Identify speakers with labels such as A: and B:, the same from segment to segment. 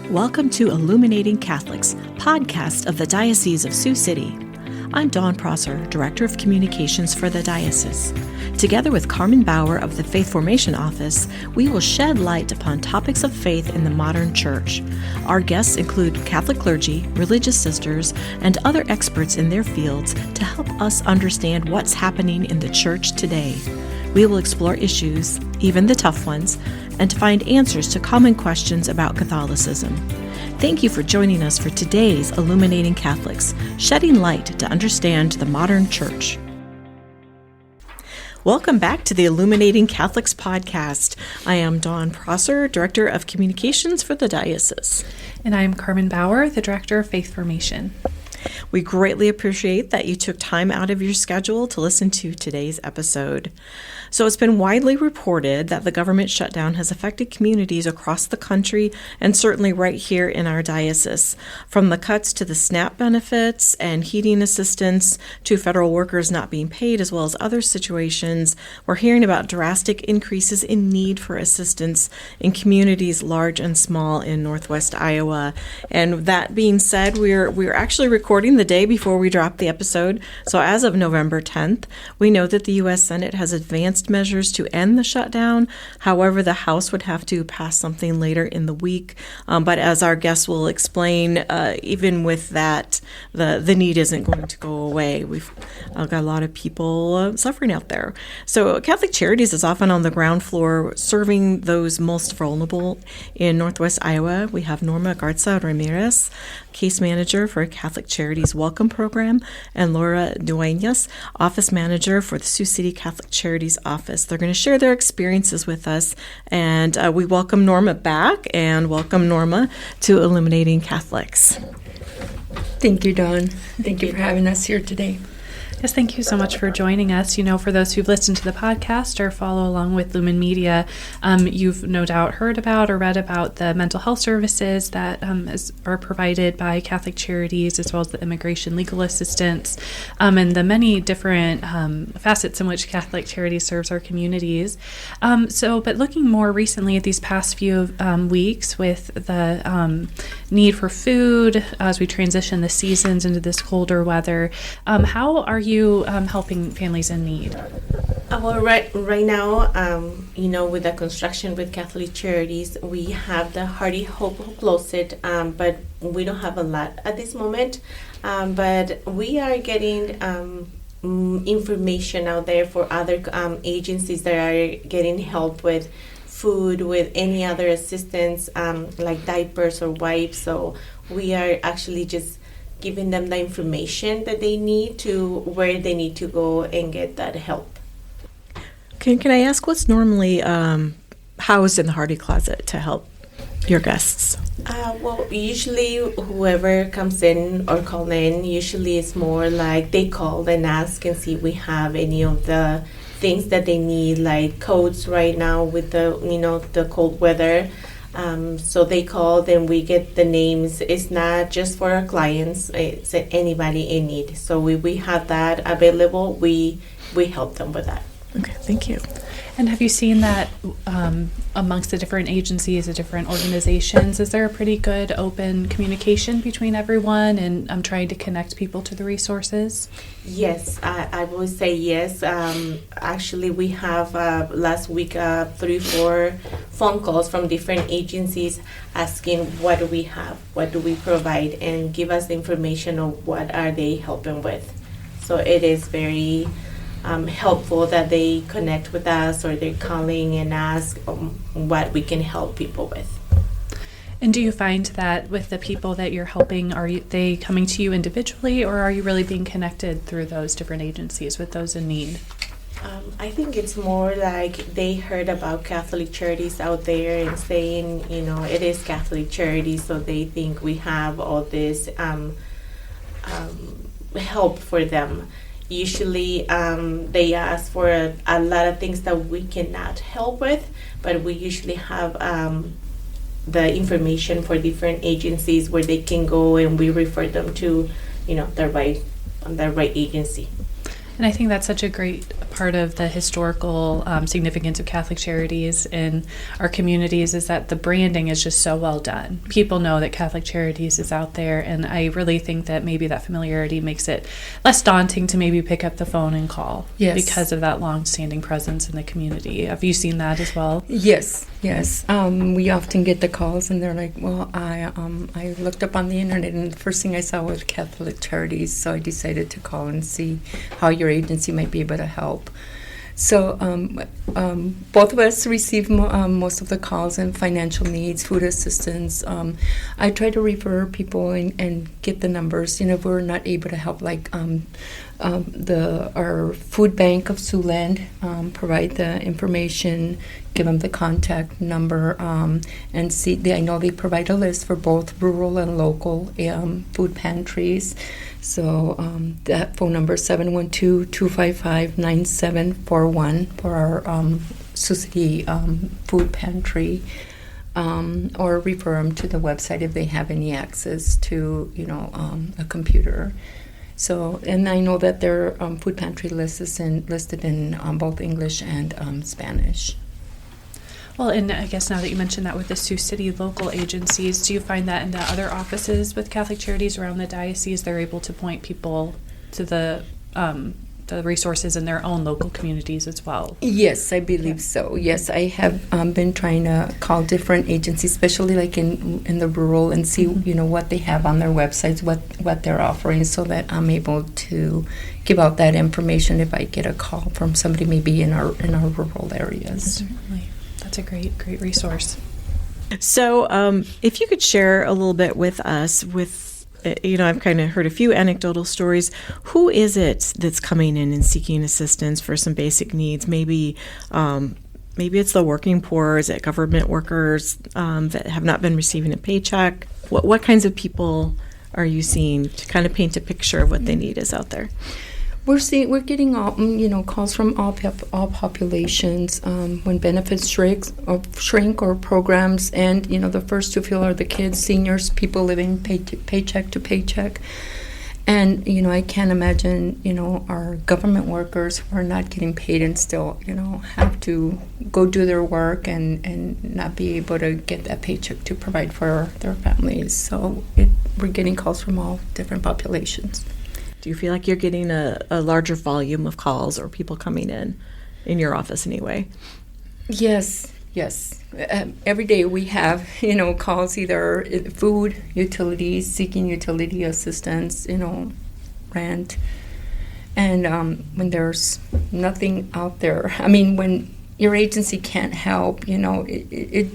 A: Welcome to Illuminating Catholics, podcast of the Diocese of Sioux City. I'm Dawn Prosser, Director of Communications for the Diocese. Together with Carmen Bauer of the Faith Formation Office, we will shed light upon topics of faith in the modern church. Our guests include Catholic clergy, religious sisters, and other experts in their fields to help us understand what's happening in the church today. We will explore issues, even the tough ones, and to find answers to common questions about Catholicism. Thank you for joining us for today's Illuminating Catholics, shedding light to understand the modern church. Welcome back to the Illuminating Catholics podcast. I am Dawn Prosser, Director of Communications for the Diocese.
B: And I'm Carmen Bauer, the Director of Faith Formation.
A: We greatly appreciate that you took time out of your schedule to listen to today's episode. So it's been widely reported that the government shutdown has affected communities across the country and certainly right here in our diocese. From the cuts to the SNAP benefits and heating assistance to federal workers not being paid, as well as other situations, we're hearing about drastic increases in need for assistance in communities large and small in Northwest Iowa. And that being said, we're actually recording the day before we drop the episode. So as of November 10th, we know that the U.S. Senate has advanced measures to end the shutdown. However, the House would have to pass something later in the week. But as our guests will explain, even with that, the need isn't going to go away. We've got a lot of people suffering out there. So Catholic Charities is often on the ground floor serving those most vulnerable in Northwest Iowa. We have Norma Garza-Ramirez, case manager for Catholic Charities Welcome Program, and Laura Duenas, office manager for the Sioux City Catholic Charities Office. They're going to share their experiences with us, and we welcome Norma back and welcome Norma to Illuminating Catholics.
C: Thank you, Dawn. Thank you for having us here today.
B: Yes, thank you so much for joining us. You know, for those who've listened to the podcast or follow along with Lumen Media, you've no doubt heard about or read about the mental health services that are provided by Catholic Charities, as well as the immigration legal assistance, and the many different facets in which Catholic Charities serves our communities. But looking more recently at these past few weeks with the need for food as we transition the seasons into this colder weather, how are you helping families in need?
D: Well, right now, with the construction with Catholic Charities, we have the Hearty Hope who closed it, but we don't have a lot at this moment. But we are getting information out there for other agencies that are getting help with food, with any other assistance, like diapers or wipes. So we are actually just giving them the information that they need to where they need to go and get that help.
A: Can I ask what's normally housed in the Hearty Closet to help your guests?
D: Well, usually whoever comes in or call in, usually it's more like they call and ask and see if we have any of the things that they need, like coats right now with the cold weather. So they call, then we get the names. It's not just for our clients, it's anybody in need. So we have that available. We help them with that.
A: Okay, thank you.
B: And have you seen that amongst the different agencies, the different organizations, is there a pretty good open communication between everyone and trying to connect people to the resources?
D: Yes, I would say yes. Actually, we have last week 3-4 phone calls from different agencies asking what do we have, what do we provide, and give us the information of what are they helping with. So it is very helpful that they connect with us or they're calling and ask what we can help people with.
B: And do you find that with the people that you're helping, they coming to you individually, or are you really being connected through those different agencies with those in need?
D: I think it's more like they heard about Catholic Charities out there and saying, it is Catholic Charities, so they think we have all this help for them. Usually they ask for a lot of things that we cannot help with, but we usually have the information for different agencies where they can go, and we refer them to the right agency.
B: And I think that's such a great part of the historical significance of Catholic Charities in our communities is that the branding is just so well done. People know that Catholic Charities is out there, and I really think that maybe that familiarity makes it less daunting to maybe pick up the phone and call.
C: Yes.
B: Because of that long-standing presence in the community. Have you seen that as well?
C: Yes. We often get the calls, and they're like, "Well, I looked up on the internet, and the first thing I saw was Catholic Charities, so I decided to call and see how your agency might be able to help." So both of us receive most of the calls and financial needs, food assistance. I try to refer people and get the numbers. If we're not able to help, like our food bank of Siouxland, provide the information, give them the contact number, and see. I know they provide a list for both rural and local food pantries. So that phone number is 712-255-9741 for our Sioux City food pantry, or refer them to the website if they have any access to a computer. So, and I know that their food pantry list is listed in both English and Spanish.
B: Well, and I guess now that you mentioned that with the Sioux City local agencies, do you find that in the other offices with Catholic Charities around the diocese, they're able to point people to the resources in their own local communities as well?
C: Yes, I believe so. Yes, I have been trying to call different agencies, especially like in the rural, and see what they have on their websites, what they're offering, so that I'm able to give out that information if I get a call from somebody maybe in our rural areas.
B: Certainly. That's a great resource.
A: So if you could share a little bit with us I've kind of heard a few anecdotal stories. Who is it that's coming in and seeking assistance for some basic needs? Maybe it's the working poor. Is it government workers that have not been receiving a paycheck? What kinds of people are you seeing to kind of paint a picture of what they need is out there?
C: We're getting calls from all populations when benefits shrink or programs, and the first to feel are the kids, seniors, people living paycheck to paycheck. And I can't imagine our government workers who are not getting paid and still have to go do their work and not be able to get that paycheck to provide for their families. So we're getting calls from all different populations.
A: Do you feel like you're getting a larger volume of calls or people coming in your office anyway?
C: Yes. Every day we have, calls, either food, utilities, seeking utility assistance, rent. And when there's nothing out there, when your agency can't help, I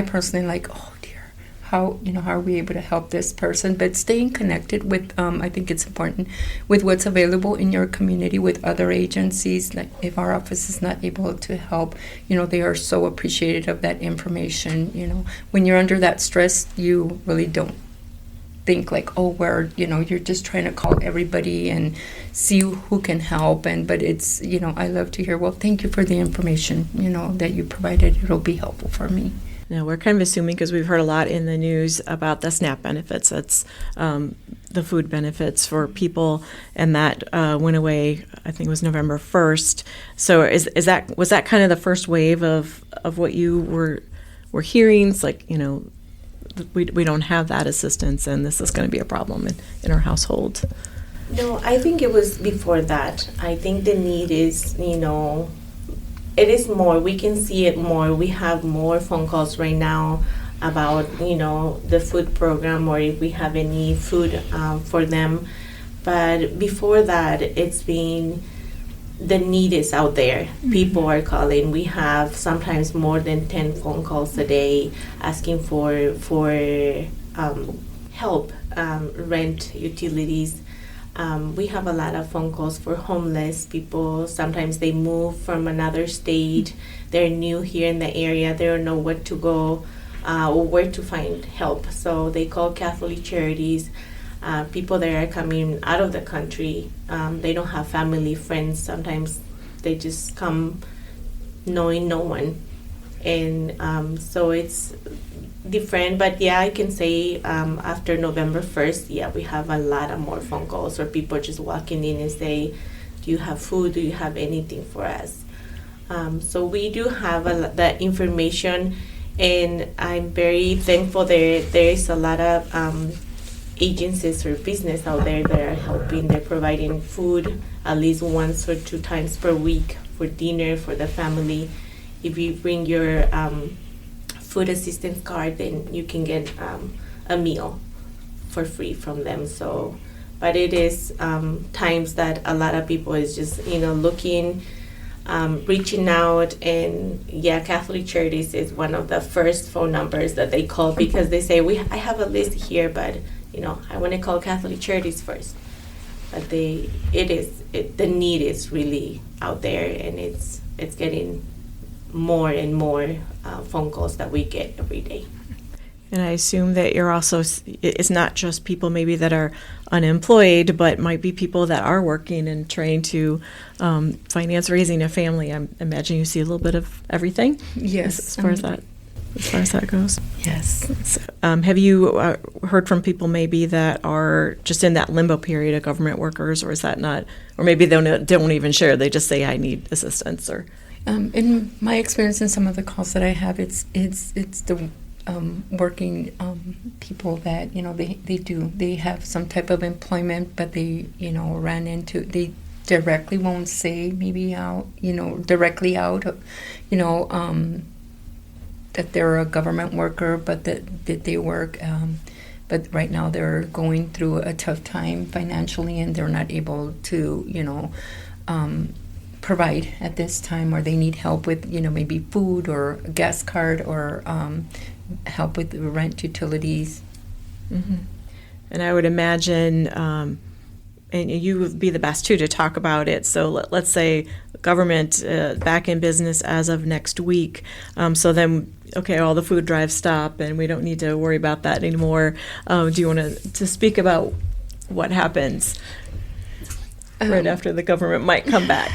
C: personally like, oh dear, how are we able to help this person? But staying connected with, I think it's important, with what's available in your community with other agencies. Like if our office is not able to help, they are so appreciative of that information. When you're under that stress, you really don't think like, oh, you're just trying to call everybody and see who can help. But it's, I love to hear, well, thank you for the information, that you provided. It'll be helpful for me.
A: Now, we're kind of assuming, because we've heard a lot in the news about the SNAP benefits. That's the food benefits for people, and that went away, I think it was November 1st. So was that kind of the first wave of what you were hearing? It's like, we don't have that assistance, and this is going to be a problem in our household.
D: No, I think it was before that. I think the need is, it is more. We can see it more. We have more phone calls right now about, the food program, or if we have any food for them. But before that, it's been, the need is out there. Mm-hmm. People are calling. We have sometimes more than 10 phone calls a day asking for help, rent, utilities. We have a lot of phone calls for homeless people. Sometimes they move from another state. They're new here in the area. They don't know where to go or where to find help. So they call Catholic Charities. People that are coming out of the country, they don't have family, friends. Sometimes they just come knowing no one. And so it's different. But yeah, I can say after November 1st, we have a lot of more phone calls or people just walking in and say Do you have food? Do you have anything for us? So we do have that information, and I'm very thankful there is a lot of agencies or business out there that are helping. They're providing food at least once or 2 times per week for dinner for the family. If you bring your food assistance card, then you can get a meal for free from them. So, but it is times that a lot of people is just looking, reaching out, and Catholic Charities is one of the first phone numbers that they call, because they say I have a list here, but I want to call Catholic Charities first. But the need is really out there, and it's getting more and more phone calls that we get every day.
A: And I assume that you're also, it's not just people maybe that are unemployed, but might be people that are working and trying to finance raising a family. I imagine you see a little bit of everything.
C: Yes.
A: As far as that goes.
C: Yes.
A: So, have you heard from people maybe that are just in that limbo period of government workers, or is that not, or maybe they don't even share, they just say, I need assistance? Or
C: in my experience in some of the calls that I have, it's the working people that they have some type of employment, but they they directly won't say maybe out directly out that they're a government worker, but that they work, but right now they're going through a tough time financially, and they're not able to provide at this time, or they need help with maybe food or a gas card, or help with rent, utilities.
A: Mm-hmm. And I would imagine, and you would be the best too to talk about it. So let's say government back in business as of next week. So then, okay, all the food drives stop, and we don't need to worry about that anymore. Do you want to speak about what happens right after the government might come back?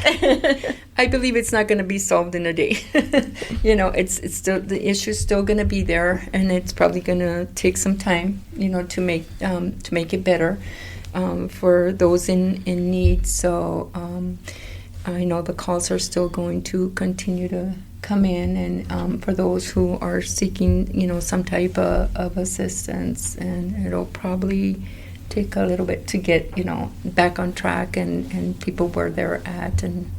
C: I believe it's not going to be solved in a day. It's still, the issue's still going to be there, and it's probably going to take some time, to make it better for those in need. So I know the calls are still going to continue to come in, and for those who are seeking, some type of assistance, and it'll probably take a little bit to get back on track and people where they're at. And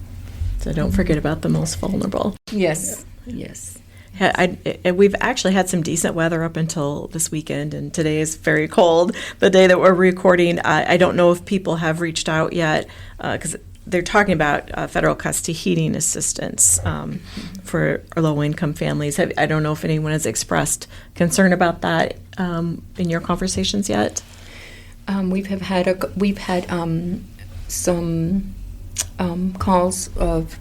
A: so don't forget about the most vulnerable.
C: Yes.
A: We've actually had some decent weather up until this weekend, and today is very cold, the day that we're recording. I don't know if people have reached out yet, because they're talking about federal cuts to heating assistance for low-income families. I don't know if anyone has expressed concern about that in your conversations yet.
C: We've had some calls of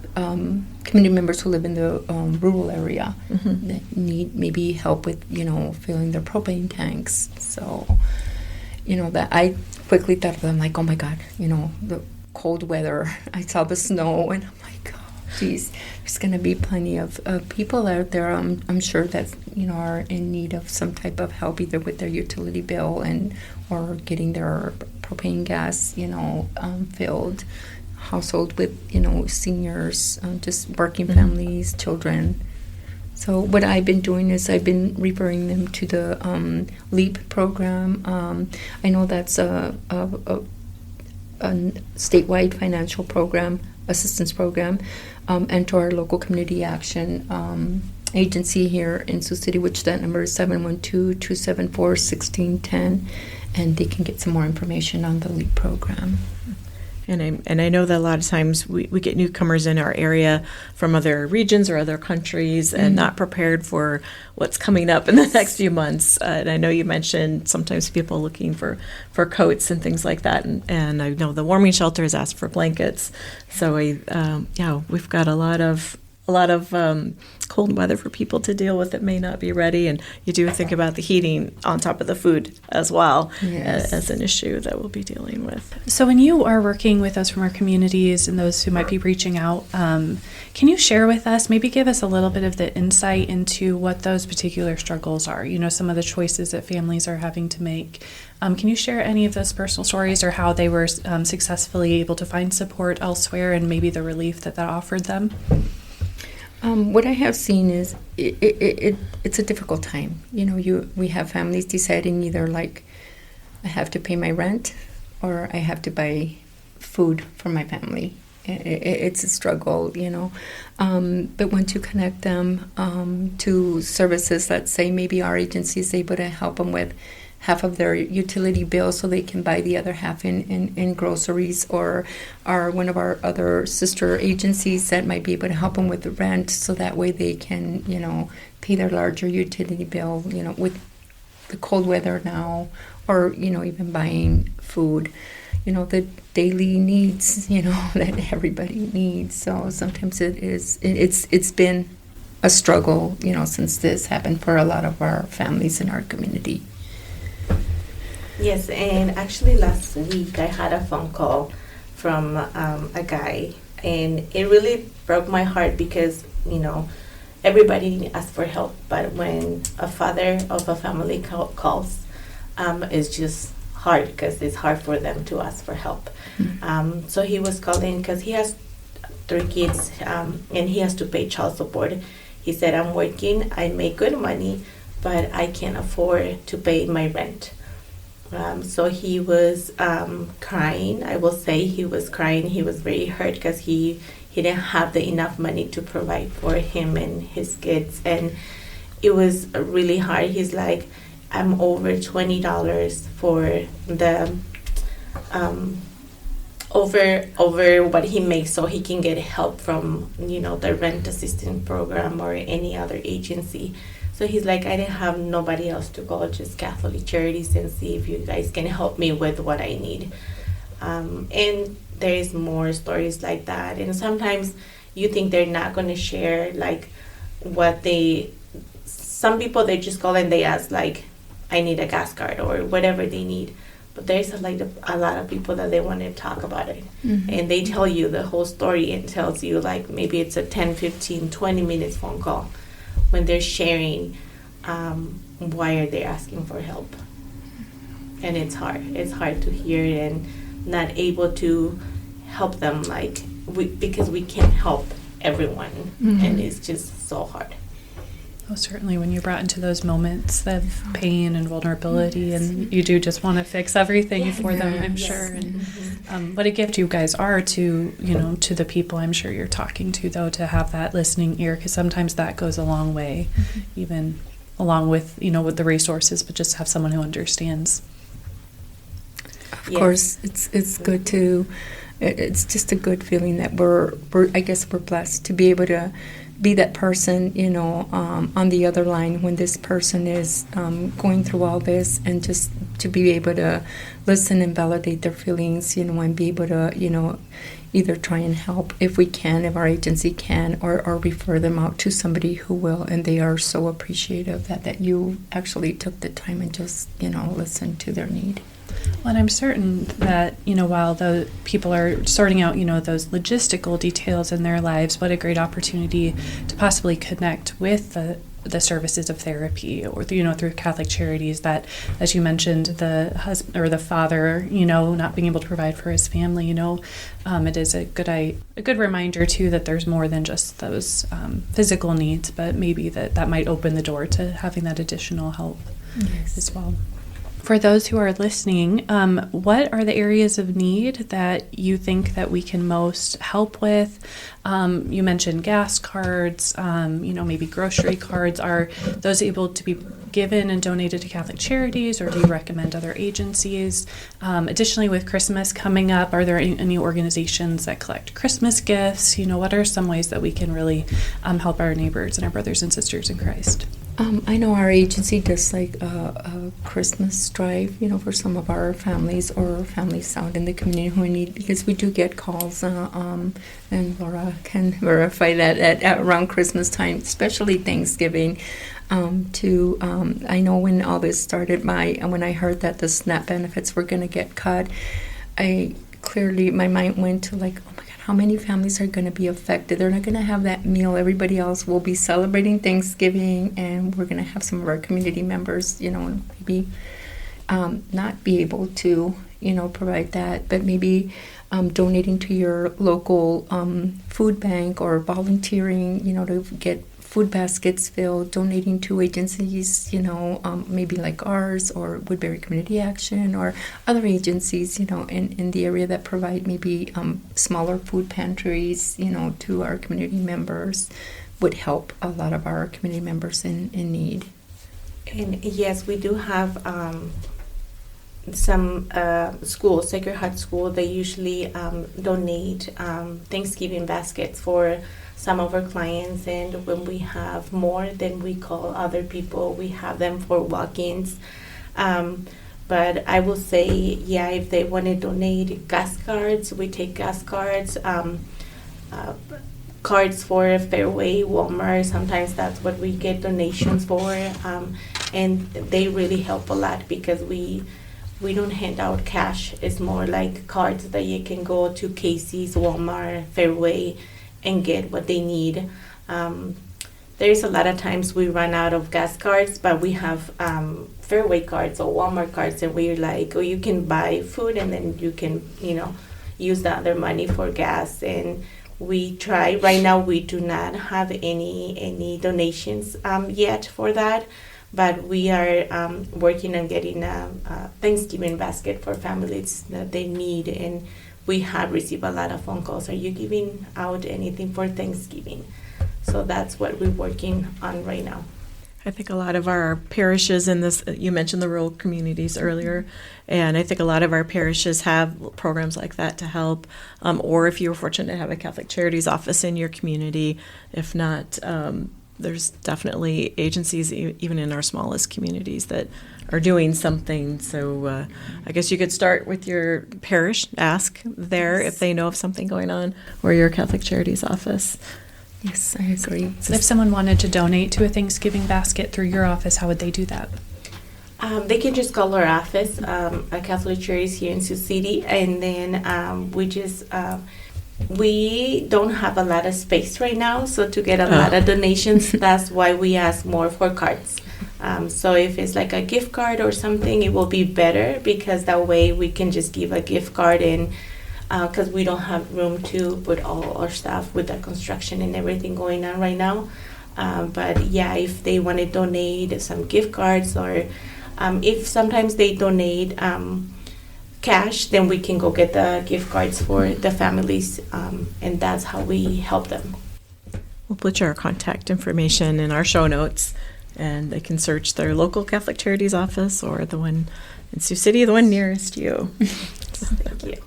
C: community members who live in the rural area that need maybe help with filling their propane tanks. So that I quickly thought of them, like, oh my God, the cold weather. I saw the snow, and I'm like, oh geez, there's going to be plenty of people out there, I'm sure, that are in need of some type of help, either with their utility bill or getting their propane gas filled. Household with seniors, just working families, children. So what I've been doing is I've been referring them to the LEAP program. I know that's a statewide financial program, assistance program, and to our local community action agency here in Sioux City, which that number is 712-274-1610, and they can get some more information on the LEAP program.
A: And I know that a lot of times we get newcomers in our area from other regions or other countries and not prepared for what's coming up in the next few months. And I know you mentioned sometimes people looking for coats and things like that. And I know the warming shelter has asked for blankets. So we've got a lot of a lot of cold weather for people to deal with that may not be ready. And you do think about the heating on top of the food as well as an issue that we'll be dealing with.
B: So when you are working with those from our communities and those who might be reaching out, can you share with us, maybe give us a little bit of the insight into what those particular struggles are? Some of the choices that families are having to make. Can you share any of those personal stories or how they were successfully able to find support elsewhere and maybe the relief that offered them?
C: What I have seen is it's a difficult time. We have families deciding either like I have to pay my rent or I have to buy food for my family. It's a struggle, But once you connect them to services, let's say maybe our agency is able to help them with half of their utility bill so they can buy the other half in groceries, or one of our other sister agencies that might be able to help them with the rent so that way they can, pay their larger utility bill, with the cold weather now, or, even buying food, the daily needs, that everybody needs. So sometimes it's been a struggle, since this happened for a lot of our families in our community.
D: Yes, and actually last week I had a phone call from a guy, and it really broke my heart because, everybody asks for help, but when a father of a family calls, it's just hard because it's hard for them to ask for help. Mm-hmm. So he was calling because he has 3 kids, and he has to pay child support. He said, I'm working, I make good money, but I can't afford to pay my rent. So he was crying. I will say he was crying. He was very hurt because he didn't have enough money to provide for him and his kids. And it was really hard. He's like, I'm over $20 for the over what he makes, so he can get help from the rent assistance program or any other agency. So he's like, I didn't have nobody else to call, just Catholic Charities, and see if you guys can help me with what I need. And there is more stories like that. And sometimes you think they're not going to share like some people, they just call and they ask like, I need a gas card or whatever they need. But there's like a lot of people that they want to talk about it. Mm-hmm. And they tell you the whole story and tells you like maybe it's a 10, 15, 20 minutes phone call when they're sharing why are they asking for help. And it's hard to hear and not able to help them because we can't help everyone. Mm-hmm. And it's just so hard.
B: Oh, certainly when you're brought into those moments of pain and vulnerability, and you do just want to fix everything for them, I'm sure. And what a gift you guys are to the people I'm sure you're talking to, though, to have that listening ear, because sometimes that goes a long way, even along with, with the resources, but just have someone who understands.
C: Of course, it's good to, it's just a good feeling that we're I guess we're blessed to be able to be that person, on the other line when this person is going through all this, and just to be able to listen and validate their feelings, and be able to, either try and help if we can, if our agency can, or refer them out to somebody who will. And they are so appreciative that you actually took the time and just, listened to their need.
B: Well, and I'm certain that, while the people are sorting out, those logistical details in their lives, what a great opportunity to possibly connect with the services of therapy, or, through Catholic Charities, that, as you mentioned, the husband or the father, not being able to provide for his family, it is a good reminder, too, that there's more than just those physical needs, but maybe that might open the door to having that additional help as well. For those who are listening, what are the areas of need that you think that we can most help with? You mentioned gas cards, maybe grocery cards. Are those able to be given and donated to Catholic Charities, or do you recommend other agencies? Additionally, with Christmas coming up, are there any organizations that collect Christmas gifts? What are some ways that we can really help our neighbors and our brothers and sisters in Christ?
C: I know our agency does like a Christmas drive, for some of our families or families out in the community who need, because we do get calls, and Laura can verify that at around Christmas time, especially Thanksgiving. I know when all this started, when I heard that the SNAP benefits were going to get cut, my mind went to like, oh my God, how many families are going to be affected? They're not going to have that meal. Everybody else will be celebrating Thanksgiving, and we're going to have some of our community members, maybe not be able to, provide that, but maybe donating to your local food bank or volunteering, to get food baskets filled, donating to agencies, maybe like ours or Woodbury Community Action or other agencies, in the area that provide maybe smaller food pantries, to our community members would help a lot of our community members in need.
D: And yes, we do have some schools, Sacred Heart School, they usually donate Thanksgiving baskets for some of our clients, and when we have more, then we call other people. We have them for walk-ins. But I will say, if they want to donate gas cards, we take gas cards, cards for Fairway, Walmart. Sometimes that's what we get donations for, and they really help a lot because we don't hand out cash. It's more like cards that you can go to Casey's, Walmart, Fairway, and get what they need. There's a lot of times we run out of gas cards, but we have Fairway cards or Walmart cards, and we're like, you can buy food and then you can, use the other money for gas. And we try. Right now, we do not have any donations yet for that, but we are working on getting a Thanksgiving basket for families that they need. And we have received a lot of phone calls. Are you giving out anything for Thanksgiving? So that's what we're working on right now.
A: I think a lot of our parishes in this, you mentioned the rural communities earlier, and I think a lot of our parishes have programs like that to help, or if you're fortunate to have a Catholic Charities office in your community. If not, there's definitely agencies, even in our smallest communities, that are doing something. So I guess you could start with your parish, ask there if they know of something going on, or your Catholic Charities office.
C: Yes, I agree.
B: If someone wanted to donate to a Thanksgiving basket through your office, how would they do that?
D: They can just call our office at Catholic Charities here in Sioux City, and then we don't have a lot of space right now, so to get a lot of donations, that's why we ask more for cards. So if it's like a gift card or something, it will be better, because that way we can just give a gift card, and because we don't have room to put all our stuff with the construction and everything going on right now. But if they want to donate some gift cards, or if sometimes they donate cash, then we can go get the gift cards for the families, and that's how we help them.
A: We'll put your contact information in our show notes, and they can search their local Catholic Charities office or the one in Sioux City, the one nearest you.
D: Thank you.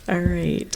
A: All right.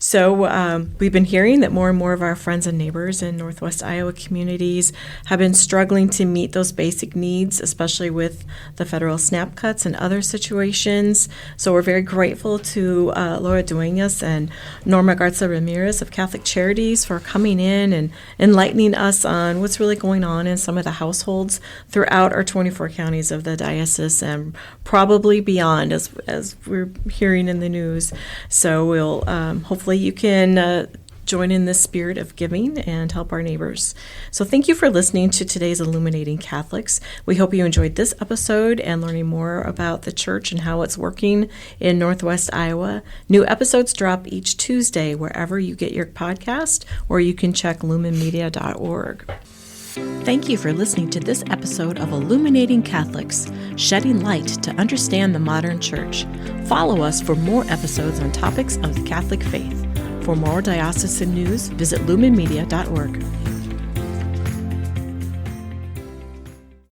A: So we've been hearing that more and more of our friends and neighbors in Northwest Iowa communities have been struggling to meet those basic needs, especially with the federal SNAP cuts and other situations. So we're very grateful to Laura Duenas and Norma Garza-Ramirez of Catholic Charities for coming in and enlightening us on what's really going on in some of the households throughout our 24 counties of the diocese, and probably beyond, as we're hearing in the news. So we'll hopefully you can join in this spirit of giving and help our neighbors. So thank you for listening to today's Illuminating Catholics. We hope you enjoyed this episode and learning more about the church and how it's working in Northwest Iowa. New episodes drop each Tuesday wherever you get your podcast, or you can check lumenmedia.org. Thank you for listening to this episode of Illuminating Catholics, shedding light to understand the modern church. Follow us for more episodes on topics of the Catholic faith. For more diocesan news, visit lumenmedia.org.